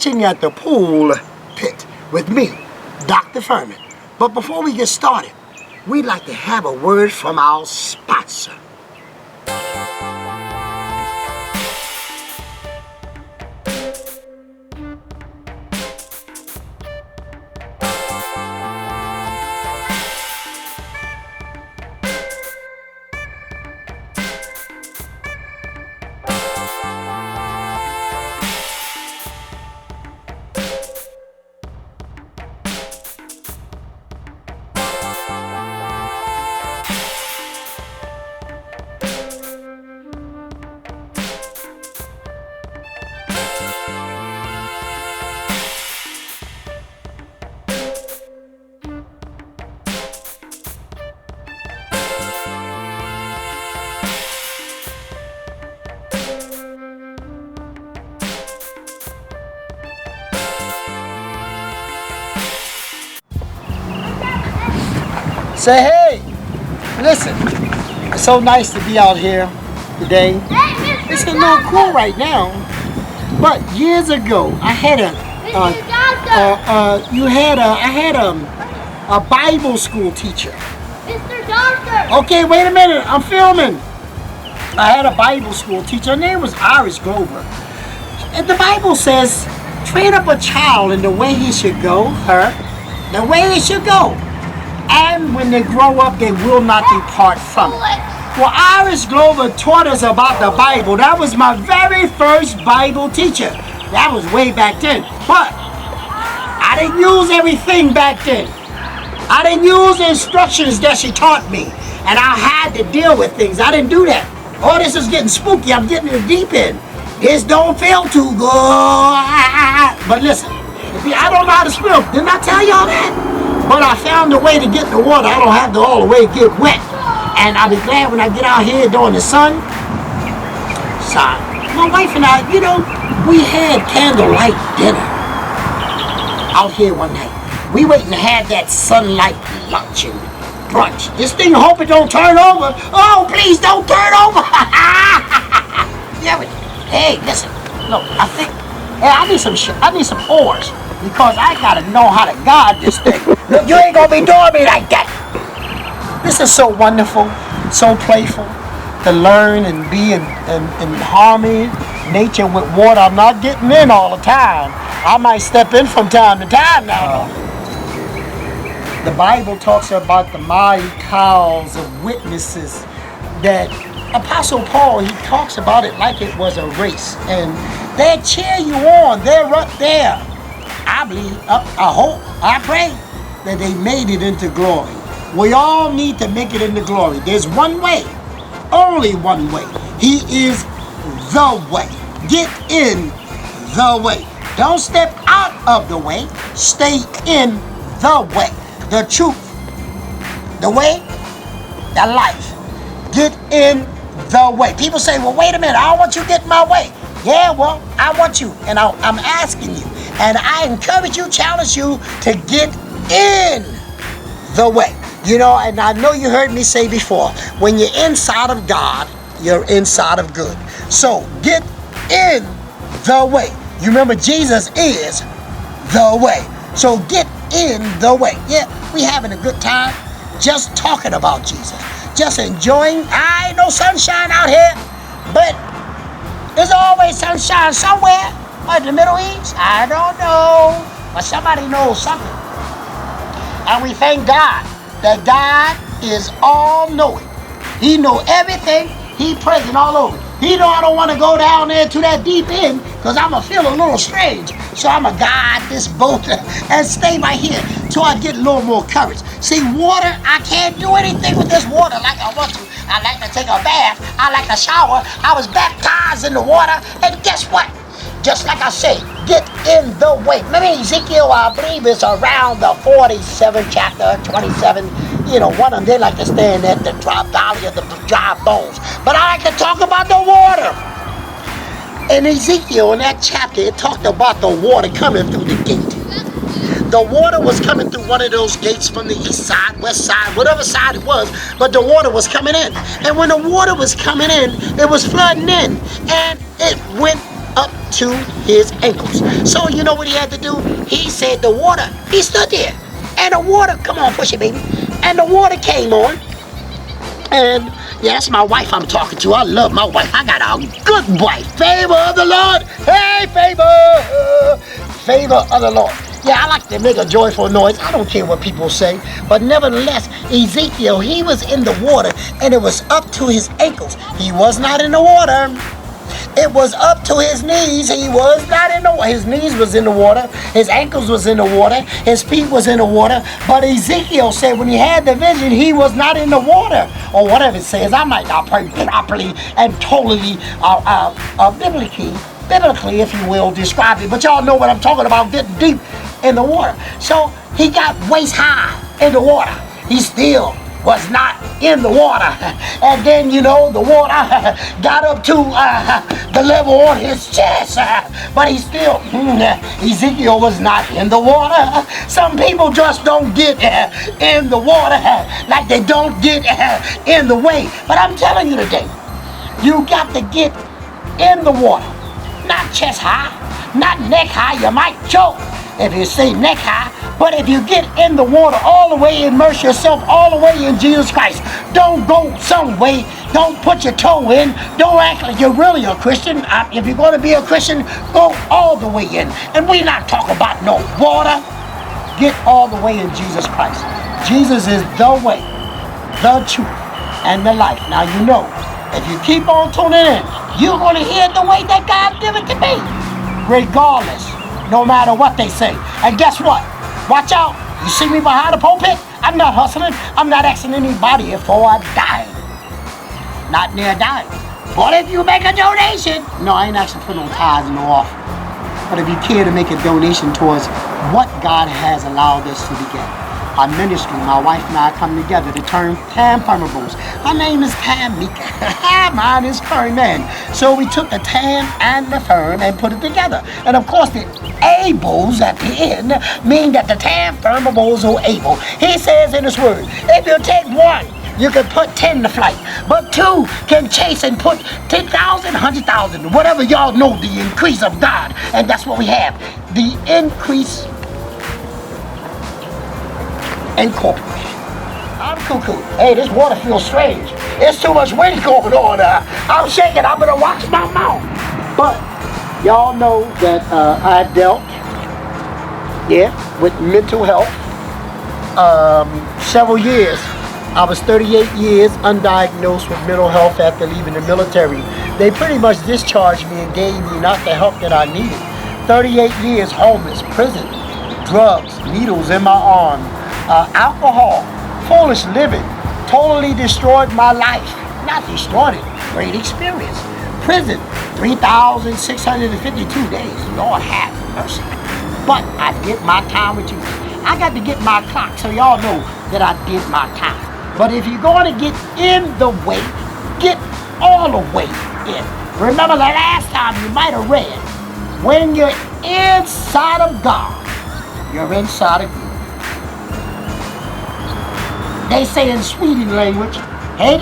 teaching at the pool pit with me, Dr. Furman. But before we get started, we'd like to have a word from our sponsor. Say hey, listen, it's so nice to be out here today. It's a little cool right now, but years ago I had a Bible school teacher. Mr. Doctor! Okay, wait a minute, I'm filming. I had a Bible school teacher, her name was Iris Grover. And the Bible says, train up a child in the way he should go, the way he should go. And when they grow up, they will not depart from it. Well, Iris Glover taught us about the Bible. That was my very first Bible teacher. That was way back then. But I didn't use everything back then. I didn't use the instructions that she taught me. And I had to deal with things. I didn't do that. Oh, this is getting spooky. I'm getting in the deep end. This don't feel too good. But listen, I don't know how to swim. Didn't I tell y'all that? But I found a way to get in the water. I don't have to all the way get wet. And I'll be glad when I get out here during the sun. So, my wife and I, we had candlelight dinner out here one night. We waiting to have that sunlight lunch and brunch. This thing, I hope it don't turn over. Oh, please don't turn over. Hey, listen. Look, I need some oars. Because I gotta know how to guide this thing. Look, you ain't gonna be doing me like that. This is so wonderful, so playful to learn and be in harmony, nature with water. I'm not getting in all the time. I might step in from time to time now. The Bible talks about the mighty clouds of witnesses that Apostle Paul, he talks about it like it was a race. And they cheer you on. They're right there. I believe, I hope, I pray that they made it into glory. We all need to make it into glory. There's one way, only one way. He is the way. Get in the way. Don't step out of the way. Stay in the way. The truth, the way, the life. Get in the way. People say, well, wait a minute, I don't want you to get in my way. Yeah, well, I want you, and I'm asking you. And I encourage you, challenge you to get in the way. And I know you heard me say before, when you're inside of God, you're inside of good. So get in the way. You remember Jesus is the way. So get in the way. Yeah, we having a good time just talking about Jesus. Just enjoying. I ain't no sunshine out here, but there's always sunshine somewhere. In the Middle East? I don't know. But somebody knows something. And we thank God that God is all-knowing. He knows everything. He present all over. He know I don't want to go down there to that deep end because I'm going to feel a little strange. So I'm going to guide this boat and stay right here till I get a little more courage. See, water, I can't do anything with this water like I want to. I like to take a bath. I like to shower. I was baptized in the water. And guess what? Just like I say, get in the way. Maybe Ezekiel, I believe, is around the 47th chapter, 27. One of them, they like to stand at the valley of the dry bones. But I like to talk about the water. In Ezekiel, in that chapter, it talked about the water coming through the gate. The water was coming through one of those gates from the east side, west side, whatever side it was, but the water was coming in. And when the water was coming in, it was flooding in, and it went up to his ankles. So you know what he had to do? He said the water, he stood there. And the water, come on, push it, baby. And the water came on. And yeah, that's my wife I'm talking to. I love my wife. I got a good wife. Favor of the Lord. Hey, favor. Favor of the Lord. Yeah, I like to make a joyful noise. I don't care what people say. But nevertheless, Ezekiel, he was in the water and it was up to his ankles. He was not in the water. It was up to his knees. He was not in the water. His knees was in the water. His ankles was in the water. His feet was in the water. But Ezekiel said when he had the vision, he was not in the water. Or whatever it says. I might not pray properly and totally biblically, if you will, describe it. But y'all know what I'm talking about, getting deep in the water. So he got waist high in the water. He still was not in the water. And then, you know, the water got up to the level on his chest. But he still, Ezekiel was not in the water. Some people just don't get in the water like they don't get in the way. But I'm telling you today, you got to get in the water. Not chest high, not neck high. You might choke if you say neck high. But if you get in the water all the way, immerse yourself all the way in Jesus Christ. Don't go some way. Don't put your toe in. Don't act like you're really a Christian. If you're going to be a Christian, go all the way in. And we're not talking about no water. Get all the way in Jesus Christ. Jesus is the way, the truth, and the life. Now you know, if you keep on tuning in, you're going to hear the way that God give it to me. Regardless, no matter what they say. And guess what? Watch out. You see me behind the pulpit? I'm not hustling. I'm not asking anybody for a dime. Not near a dime. But if you make a donation, no, I ain't asking for no tithes and no offering. But if you care to make a donation towards what God has allowed us to begin. Our ministry, my wife and I come together to turn Tam-Firmables. Her name is Tamika. Mine is FERMAN. So we took the Tam and the Firm and put it together. And of course the ables at the end mean that the Tam-Firmables are able. He says in his word, if you take one, you can put 10 to flight. But two can chase and put 10,000, 100,000, whatever y'all know, the increase of God. And that's what we have. The increase incorporated. I'm cuckoo. Hey, this water feels strange. It's too much wind going on. I'm shaking. I'm gonna watch my mouth. But y'all know that I dealt, with mental health several years. I was 38 years undiagnosed with mental health after leaving the military. They pretty much discharged me and gave me not the help that I needed. 38 years homeless, prison, drugs, needles in my arm, alcohol, foolish living, totally destroyed my life. Not destroyed it, great experience. Prison, 3,652 days. Lord have mercy. But I did my time with you. I got to get my clock so y'all know that I did my time. But if you're going to get in the way, get all the way in. Remember the last time you might have read, when you're inside of God, you're inside of you. They say in Swedish language, hey,